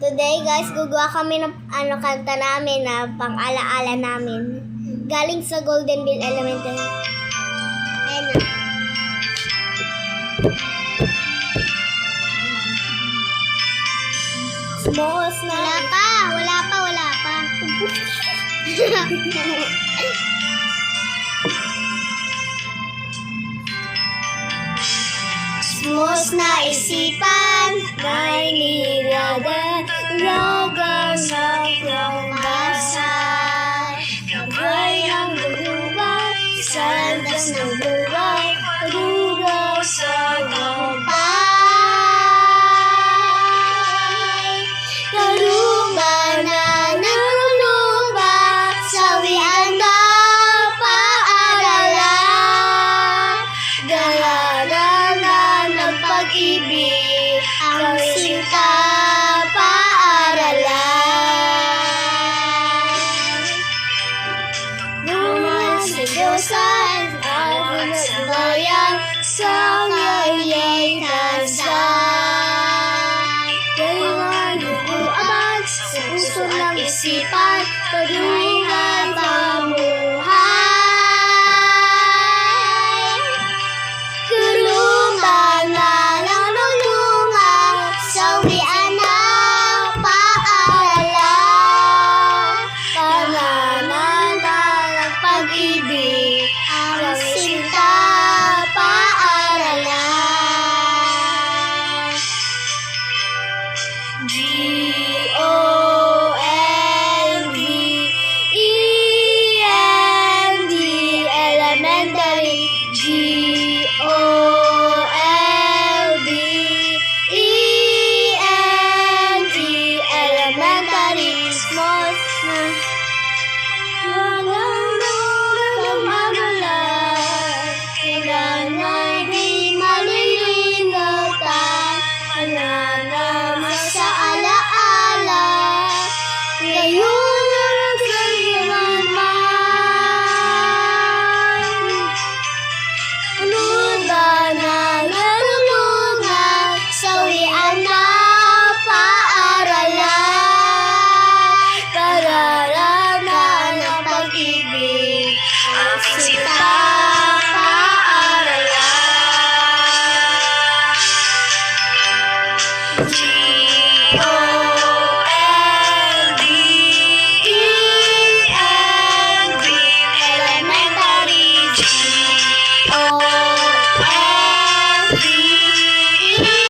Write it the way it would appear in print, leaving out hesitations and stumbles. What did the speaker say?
Today guys, gagawa kami ng kanta namin na pang-alaala namin. Galing sa Goldenville Elementary. Ayan na. Smalls na. Wala pa. Smalls na isipan, may nilagalagang sa pangbasan. Gabay ang lulubay, sandas ng buhay, pagdudaw sa tagumpay. Karuma na naruluba, sawian na paaralan. Galaranan ng pag-ibig, ang sinta paaralan. Lumayan sa Diyosan, at sa bayan, sa ngayay tansan. Kayo ang luluaban, sa puso ng isipan, kadungan pamuhay. Kurumba na lang lulungan, sawian na paaralan. Pananana ng pag-ibig, ang sinta paaralan. G-O-L-D-E-N-D Elementary. G-O-L-D-E-N-D Elementary. Small na walang magalan, kailangan di malilimutan. Nananama sa alaala, ngayon ang kailanman. Ano ba na narulungan, sawian na paaralan. Pararanan ng pag-ibig, ang sinta paaralan.